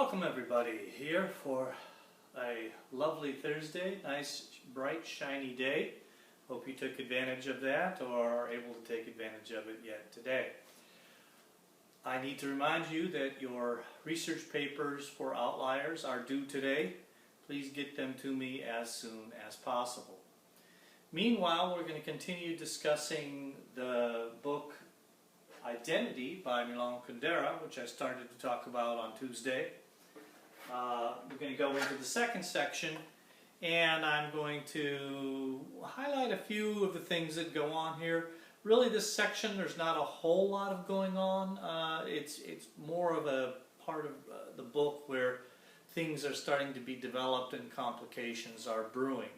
Welcome everybody here for a lovely Thursday, nice bright shiny day. Hope you took advantage of that or are able to take advantage of it yet today. I need to remind you that your research papers for outliers are due today. Please get them to me as soon as possible. Meanwhile, we're going to continue discussing the book Identity by Milan Kundera, which I started to talk about on Tuesday. We're going to go into the second section, and I'm going to highlight a few of the things that go on here. Really, this section, there's not a whole lot of going on. It's more of a part of the book where things are starting to be developed and complications are brewing.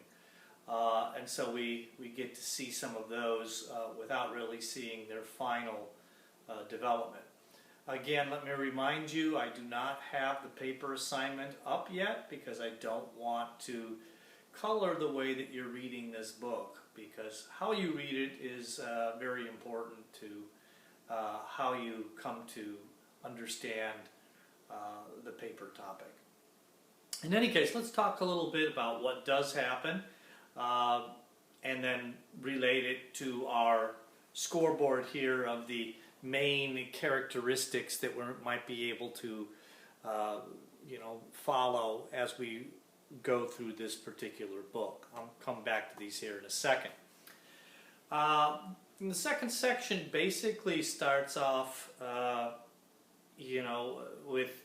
And so we get to see some of those without really seeing their final development. Again, let me remind you, I do not have the paper assignment up yet because I don't want to color the way that you're reading this book, because how you read it is very important to how you come to understand the paper topic. In any case, let's talk a little bit about what does happen and then relate it to our scoreboard here of the main characteristics that we might be able to follow as we go through this particular book. I'll come back to these here in a second. The second section basically starts off with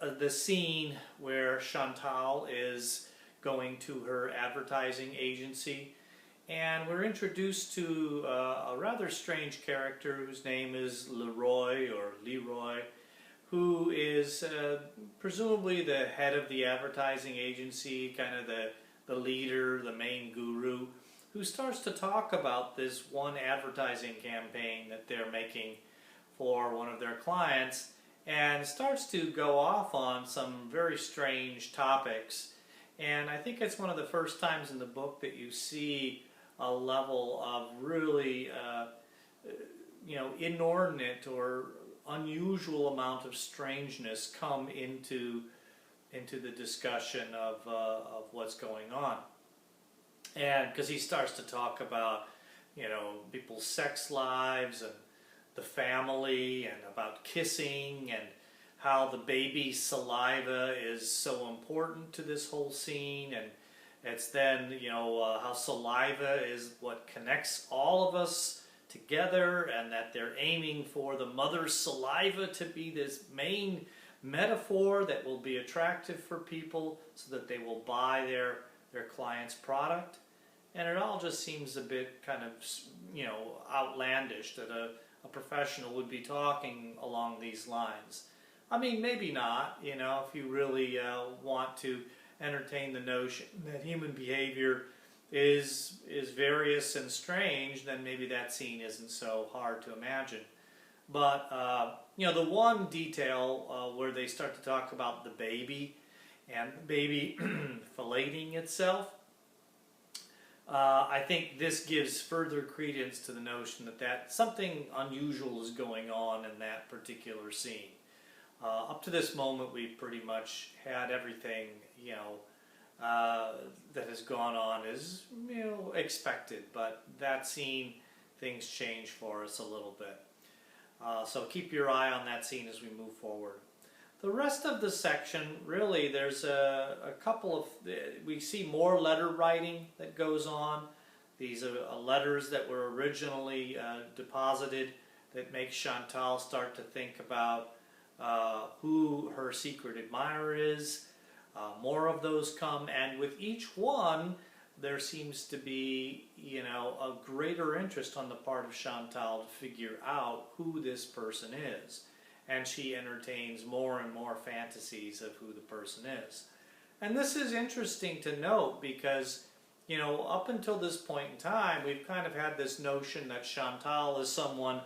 the scene where Chantal is going to her advertising agency, and we're introduced to a rather strange character whose name is Leroy, who is presumably the head of the advertising agency, kind of the leader, the main guru, who starts to talk about this one advertising campaign that they're making for one of their clients, and starts to go off on some very strange topics. And I think it's one of the first times in the book that you see a level of really, inordinate or unusual amount of strangeness come into the discussion of what's going on. And because he starts to talk about, people's sex lives and the family and about kissing and how the baby's saliva is so important to this whole scene, and it's then, how saliva is what connects all of us together, and that they're aiming for the mother's saliva to be this main metaphor that will be attractive for people so that they will buy their client's product. And it all just seems a bit kind of, outlandish that a professional would be talking along these lines. I mean, maybe not, if you really want to entertain the notion that human behavior is various and strange, then maybe that scene isn't so hard to imagine. But, the one detail where they start to talk about the baby and the baby filleting itself, I think this gives further credence to the notion that something unusual is going on in that particular scene. Up to this moment, we've pretty much had everything, that has gone on as, expected. But that scene, things change for us a little bit. So keep your eye on that scene as we move forward. The rest of the section, really, there's a couple of, we see more letter writing that goes on. These are letters that were originally deposited that make Chantal start to think about who her secret admirer is. More of those come, and with each one there seems to be a greater interest on the part of Chantal to figure out who this person is, and she entertains more and more fantasies of who the person is. And this is interesting to note because up until this point in time we've kind of had this notion that Chantal is someone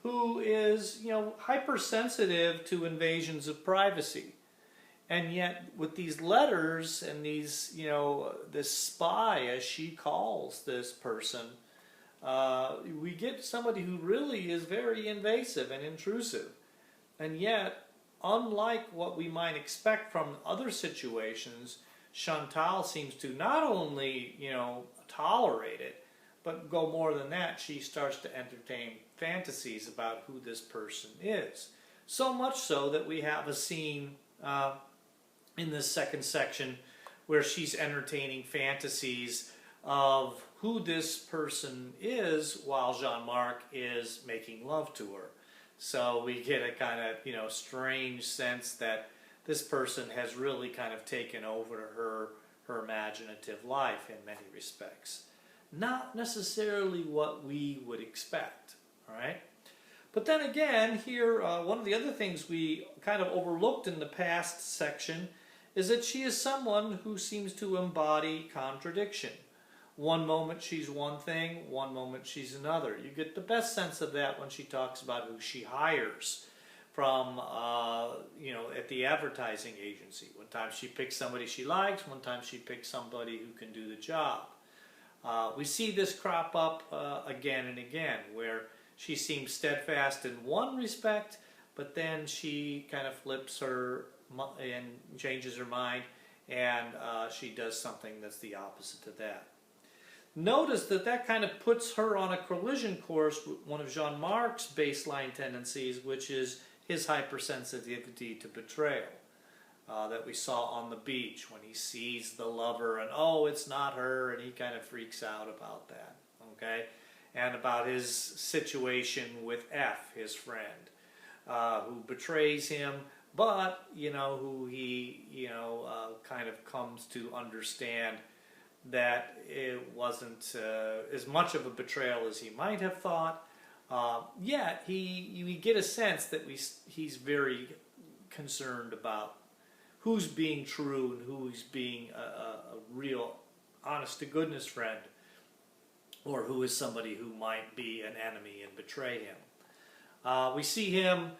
who is, hypersensitive to invasions of privacy. And yet, with these letters and these, this spy, as she calls this person, we get somebody who really is very invasive and intrusive. And yet, unlike what we might expect from other situations, Chantal seems to not only, tolerate it, but go more than that. She starts to entertain fantasies about who this person is. So much so that we have a scene in this second section where she's entertaining fantasies of who this person is while Jean-Marc is making love to her. So we get a kind of, strange sense that this person has really kind of taken over her imaginative life in many respects. Not necessarily what we would expect, all right? But then again, here, one of the other things we kind of overlooked in the past section is that she is someone who seems to embody contradiction. One moment she's one thing, one moment she's another. You get the best sense of that when she talks about who she hires from, at the advertising agency. One time she picks somebody she likes, one time she picks somebody who can do the job. We see this crop up again and again, where she seems steadfast in one respect, but then she kind of flips her and changes her mind, and she does something that's the opposite of that. Notice that kind of puts her on a collision course with one of Jean-Marc's baseline tendencies, which is his hypersensitivity to betrayal that we saw on the beach when he sees the lover and, oh, it's not her, and he kind of freaks out about that, okay? And about his situation with F, his friend, who betrays him, but, who he, kind of comes to understand that it wasn't as much of a betrayal as he might have thought. Yet we get a sense that he's very concerned about who's being true and who's being a real, honest-to-goodness friend, or who is somebody who might be an enemy and betray him. We see him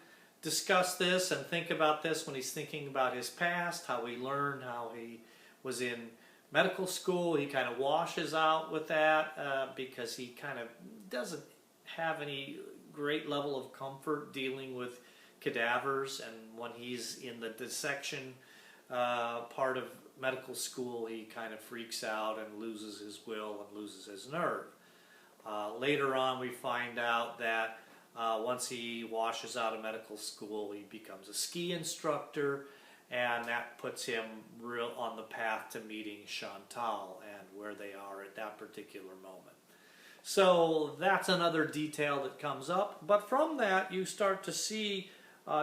discuss this and think about this when he's thinking about his past, how he learned, how he was in medical school. He kind of washes out with that because he kind of doesn't have any great level of comfort dealing with cadavers, and when he's in the dissection part of medical school, he kind of freaks out and loses his will and loses his nerve. Later on, we find out that once he washes out of medical school, he becomes a ski instructor, and that puts him real on the path to meeting Chantal and where they are at that particular moment. So that's another detail that comes up. But from that, you start to see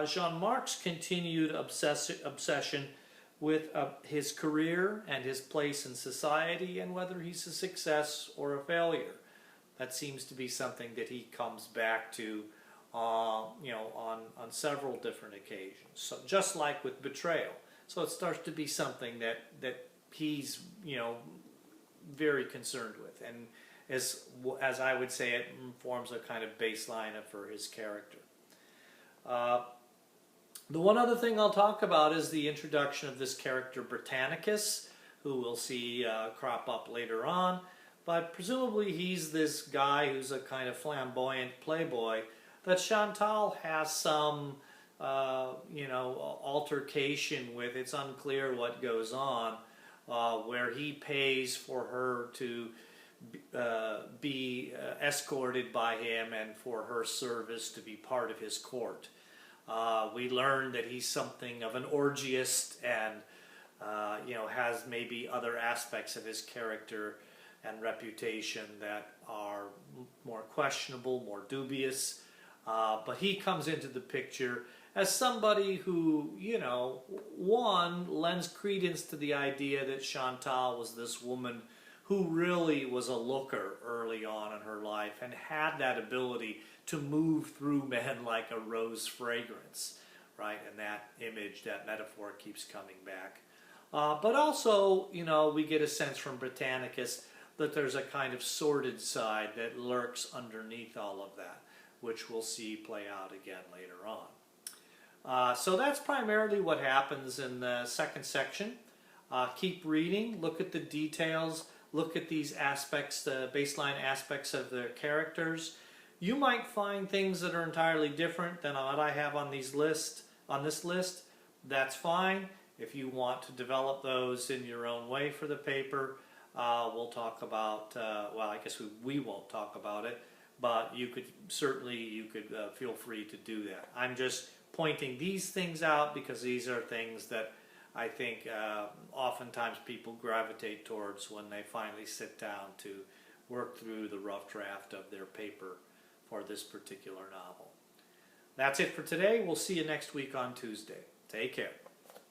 Jean-Marc's continued obsession with his career and his place in society, and whether he's a success or a failure. That seems to be something that he comes back to on several different occasions. So just like with betrayal. So it starts to be something that he's, very concerned with. And as I would say, it forms a kind of baseline for his character. The one other thing I'll talk about is the introduction of this character Britannicus, who we'll see crop up later on. But presumably he's this guy who's a kind of flamboyant playboy that Chantal has some, altercation with. It's unclear what goes on, where he pays for her to be escorted by him and for her service to be part of his court. We learn that he's something of an orgiast and, has maybe other aspects of his character and reputation that are more questionable, more dubious. But he comes into the picture as somebody who, one, lends credence to the idea that Chantal was this woman who really was a looker early on in her life and had that ability to move through men like a rose fragrance, right? And that image, that metaphor keeps coming back. But also, we get a sense from Britannicus that there's a kind of sordid side that lurks underneath all of that, which we'll see play out again later on. So that's primarily what happens in the second section. Keep reading, look at the details, look at these aspects, the baseline aspects of the characters. You might find things that are entirely different than what I have on these lists, on this list, that's fine. If you want to develop those in your own way for the paper, we'll talk about, well, I guess we won't talk about it, but you could feel free to do that. I'm just pointing these things out because these are things that I think oftentimes people gravitate towards when they finally sit down to work through the rough draft of their paper for this particular novel. That's it for today. We'll see you next week on Tuesday. Take care.